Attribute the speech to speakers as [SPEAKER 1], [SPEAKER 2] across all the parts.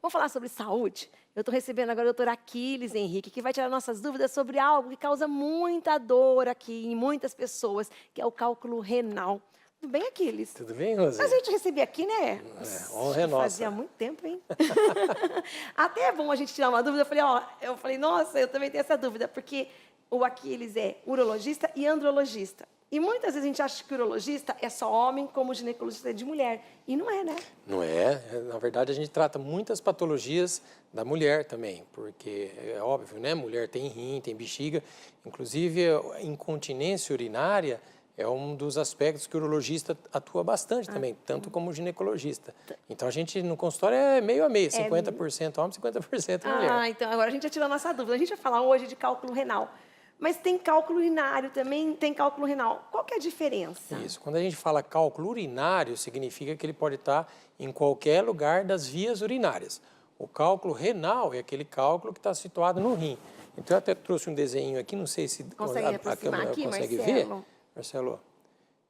[SPEAKER 1] Vamos falar sobre saúde? Eu estou recebendo agora o doutor Aquiles Henrique, que vai tirar nossas dúvidas sobre algo que causa muita dor aqui em muitas pessoas, que é o cálculo renal. Tudo bem, Aquiles?
[SPEAKER 2] Tudo bem, Rosê?
[SPEAKER 1] Mas a gente recebia aqui, né?
[SPEAKER 2] Honra é nossa.
[SPEAKER 1] Fazia muito tempo, hein? Até é bom a gente tirar uma dúvida. Eu falei, nossa, eu também tenho essa dúvida, porque o Aquiles é urologista e andrologista. E muitas vezes a gente acha que o urologista é só homem, como o ginecologista é de mulher. E não é, né?
[SPEAKER 2] Não é. Na verdade, a gente trata muitas patologias da mulher também, porque é óbvio, né? Mulher tem rim, tem bexiga. Inclusive, a incontinência urinária é um dos aspectos que o urologista atua bastante também, tanto como o ginecologista. Então, a gente no consultório é meio a meio, 50% homem, 50% mulher.
[SPEAKER 1] Ah, então agora a gente já tirou a nossa dúvida. A gente vai falar hoje de cálculo renal. Mas tem cálculo urinário também, tem cálculo renal. Qual que é a diferença?
[SPEAKER 2] Isso. Quando a gente fala cálculo urinário, significa que ele pode estar em qualquer lugar das vias urinárias. O cálculo renal é aquele cálculo que está situado no rim. Então, eu até trouxe um desenho aqui, não sei se
[SPEAKER 1] consegue
[SPEAKER 2] a câmera
[SPEAKER 1] aqui,
[SPEAKER 2] consegue
[SPEAKER 1] Marcelo?
[SPEAKER 2] ver. Marcelo,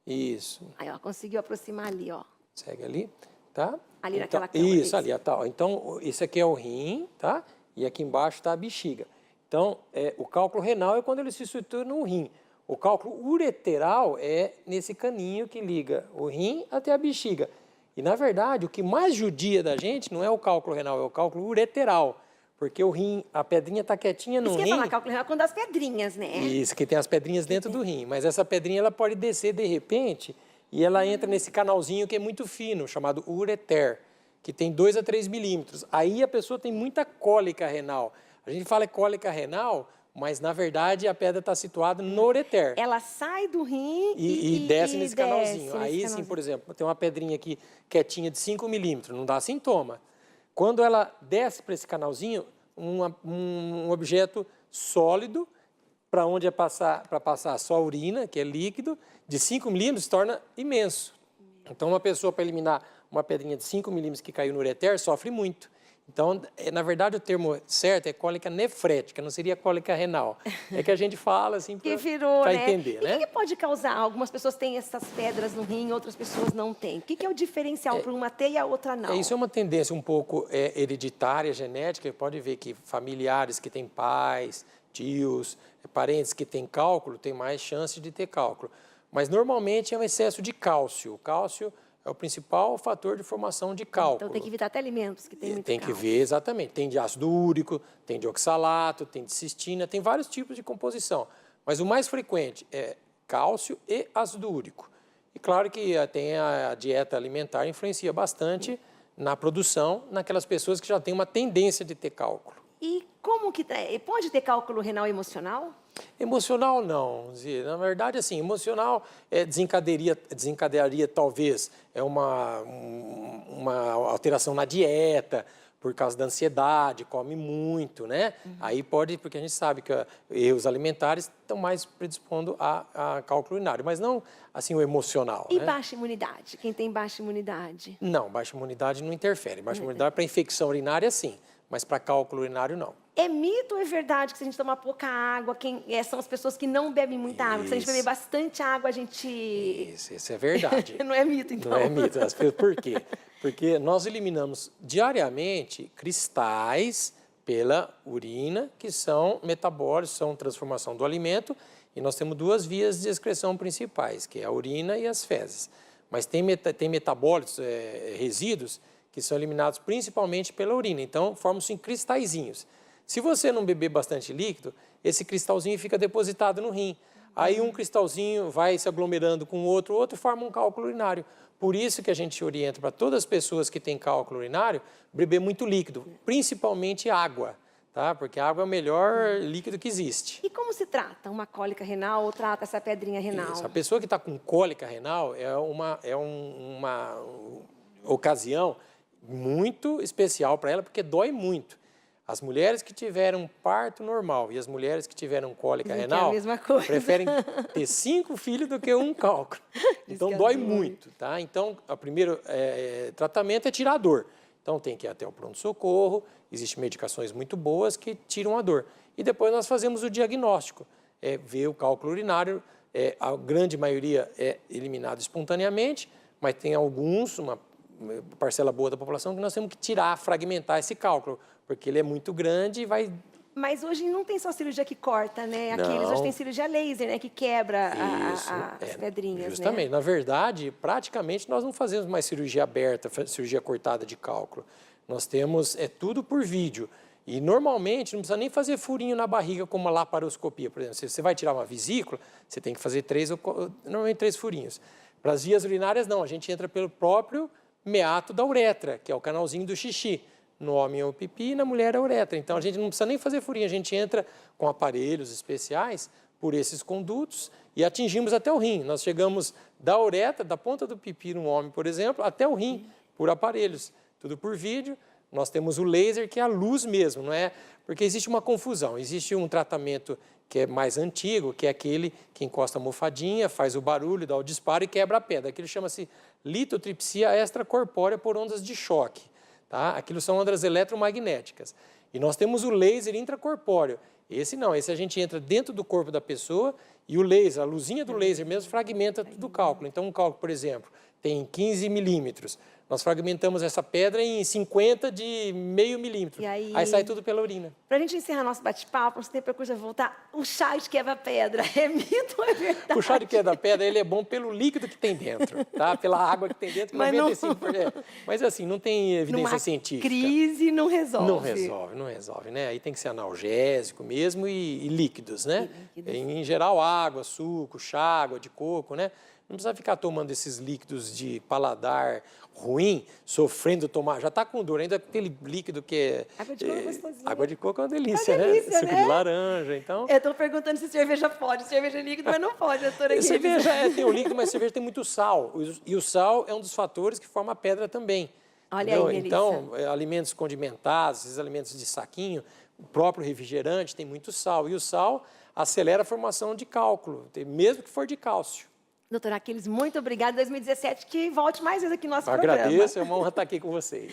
[SPEAKER 2] isso.
[SPEAKER 1] Aí, ó, conseguiu aproximar ali, ó.
[SPEAKER 2] Segue ali, tá?
[SPEAKER 1] Ali
[SPEAKER 2] então,
[SPEAKER 1] naquela câmera.
[SPEAKER 2] Isso, ali, tá. Então, esse aqui é o rim, tá? E aqui embaixo está a bexiga. Então, o cálculo renal é quando ele se situa no rim. O cálculo ureteral é nesse caninho que liga o rim até a bexiga. E, na verdade, o que mais judia da gente não é o cálculo renal, é o cálculo ureteral. Porque o rim, a pedrinha está quietinha no rim.
[SPEAKER 1] Isso que falar, cálculo renal é quando as pedrinhas, né?
[SPEAKER 2] Isso, que tem as pedrinhas dentro do rim. Mas essa pedrinha ela pode descer de repente e ela entra nesse canalzinho que é muito fino, chamado ureter, que tem 2 a 3 milímetros. Aí a pessoa tem muita cólica renal. A gente fala cólica renal, mas na verdade a pedra está situada no ureter.
[SPEAKER 1] Ela sai do rim
[SPEAKER 2] e desce nesse canalzinho.
[SPEAKER 1] Desce
[SPEAKER 2] Aí,
[SPEAKER 1] nesse
[SPEAKER 2] sim, por exemplo, tem uma pedrinha aqui quietinha de 5 milímetros, não dá sintoma. Quando ela desce para esse canalzinho, um objeto sólido, para onde para passar só a urina, que é líquido, de 5 milímetros se torna imenso. Então, uma pessoa, para eliminar uma pedrinha de 5 milímetros que caiu no ureter, sofre muito. Então, na verdade, o termo certo é cólica nefrética, não seria cólica renal. É que a gente fala assim para
[SPEAKER 1] né?
[SPEAKER 2] entender, né?
[SPEAKER 1] E o que pode causar? Algumas pessoas têm essas pedras no rim, outras pessoas não têm. O que é o diferencial para uma ter e a outra não?
[SPEAKER 2] Isso é uma tendência um pouco hereditária, genética. Pode ver que familiares que têm pais, tios, parentes que têm cálculo, têm mais chance de ter cálculo. Mas, normalmente, é um excesso de cálcio. O cálcio é o principal fator de formação de cálculo.
[SPEAKER 1] Então, tem que evitar até alimentos que têm muito
[SPEAKER 2] Tem que ver, exatamente. Tem de ácido úrico, tem de oxalato, tem de cistina, tem vários tipos de composição. Mas o mais frequente é cálcio e ácido úrico. E claro que tem a dieta alimentar influencia bastante na produção naquelas pessoas que já têm uma tendência de ter cálculo.
[SPEAKER 1] E como que pode ter cálculo renal emocional?
[SPEAKER 2] Emocional não, Zia. Na verdade, assim, emocional desencadearia talvez uma alteração na dieta, por causa da ansiedade, come muito, né? Aí pode, porque a gente sabe que erros alimentares estão mais predispondo a cálculo urinário, mas não assim o emocional.
[SPEAKER 1] E
[SPEAKER 2] né?
[SPEAKER 1] baixa imunidade? Quem tem baixa imunidade?
[SPEAKER 2] Não, baixa imunidade não interfere. Baixa imunidade para infecção urinária sim, mas para cálculo urinário não.
[SPEAKER 1] É mito ou é verdade que se a gente tomar pouca água, são as pessoas que não bebem muita água? Se a gente beber bastante água, a gente...
[SPEAKER 2] Isso é verdade.
[SPEAKER 1] Não é mito, então?
[SPEAKER 2] Não é mito. Por quê? Porque nós eliminamos diariamente cristais pela urina, que são metabólicos, são transformação do alimento, e nós temos 2 vias de excreção principais, que é a urina e as fezes. Mas tem metabólitos, resíduos, que são eliminados principalmente pela urina. Então, formam-se em cristalzinhos. Se você não beber bastante líquido, esse cristalzinho fica depositado no rim. Aí um cristalzinho vai se aglomerando com o outro forma um cálculo urinário. Por isso que a gente orienta para todas as pessoas que têm cálculo urinário, beber muito líquido, principalmente água, tá? Porque a água é o melhor líquido que existe.
[SPEAKER 1] E como se trata uma cólica renal ou trata essa pedrinha renal?
[SPEAKER 2] Isso. A pessoa que está com cólica renal é uma ocasião muito especial para ela, porque dói muito. As mulheres que tiveram parto normal e as mulheres que tiveram cólica renal preferem ter 5 filhos do que um cálculo. Então, dói muito, tá? Então, o primeiro tratamento é tirar a dor. Então, tem que ir até o pronto-socorro, existem medicações muito boas que tiram a dor. E depois nós fazemos o diagnóstico, ver o cálculo urinário, a grande maioria é eliminado espontaneamente, mas tem alguns, uma parcela boa da população, que nós temos que tirar, fragmentar esse cálculo, porque ele é muito grande e vai...
[SPEAKER 1] Mas hoje não tem só cirurgia que corta, né?
[SPEAKER 2] Não.
[SPEAKER 1] Hoje tem cirurgia laser, né? Que quebra as pedrinhas,
[SPEAKER 2] justamente.
[SPEAKER 1] né?
[SPEAKER 2] Na verdade, praticamente nós não fazemos mais cirurgia aberta, cirurgia cortada de cálculo. Nós temos tudo por vídeo. E normalmente não precisa nem fazer furinho na barriga como a laparoscopia, por exemplo. Se você vai tirar uma vesícula, você tem que fazer normalmente 3 furinhos. Para as vias urinárias, não. A gente entra pelo próprio meato da uretra, que é o canalzinho do xixi. No homem é o pipi e na mulher é a uretra. Então, a gente não precisa nem fazer furinho, a gente entra com aparelhos especiais por esses condutos e atingimos até o rim. Nós chegamos da uretra, da ponta do pipi no homem, por exemplo, até o rim, por aparelhos. Tudo por vídeo. Nós temos o laser, que é a luz mesmo, não é? Porque existe uma confusão. Existe um tratamento que é mais antigo, que é aquele que encosta a almofadinha, faz o barulho, dá o disparo e quebra a pedra. Aquilo chama-se litotripsia extracorpórea por ondas de choque. Tá? Aquilo são ondas eletromagnéticas. E nós temos o laser intracorpóreo. Esse não, esse a gente entra dentro do corpo da pessoa e o laser, a luzinha do laser mesmo, fragmenta tudo o cálculo. Então, um cálculo, por exemplo, tem 15 milímetros. Nós fragmentamos essa pedra em 50 de meio milímetro.
[SPEAKER 1] E aí
[SPEAKER 2] sai tudo pela urina.
[SPEAKER 1] Para a gente encerrar nosso bate-papo, você tem percurso a voltar, o chá de quebra-pedra é mito ou é verdade?
[SPEAKER 2] O chá de quebra-pedra, ele é bom pelo líquido que tem dentro, tá? Pela água que tem dentro,
[SPEAKER 1] mas
[SPEAKER 2] 95%. Mas assim, não tem evidência
[SPEAKER 1] numa
[SPEAKER 2] científica.
[SPEAKER 1] Crise não resolve.
[SPEAKER 2] Não resolve, né? Aí tem que ser analgésico mesmo e líquidos, né? Em geral, água, suco, chá, água de coco, né? Não precisa ficar tomando esses líquidos de paladar ruim, sofrendo tomar. Já está com dor, ainda aquele líquido que é...
[SPEAKER 1] Água de coco é gostosinho.
[SPEAKER 2] Água de coco é uma delícia,
[SPEAKER 1] É uma delícia,
[SPEAKER 2] né? Suco
[SPEAKER 1] né?
[SPEAKER 2] de laranja, então...
[SPEAKER 1] Eu estou perguntando se cerveja pode. Cerveja é líquido, mas não pode, doutora.
[SPEAKER 2] Cerveja tem o líquido, mas cerveja tem muito sal. E o sal é um dos fatores que forma a pedra também.
[SPEAKER 1] Olha aí, Melissa.
[SPEAKER 2] Então, alimentos condimentados, esses alimentos de saquinho, o próprio refrigerante tem muito sal. E o sal acelera a formação de cálculo, mesmo que for de cálcio.
[SPEAKER 1] Doutora Aquiles, muito obrigada. Em 2017, que volte mais vezes aqui no nosso programa.
[SPEAKER 2] Agradeço, é uma honra estar aqui com vocês.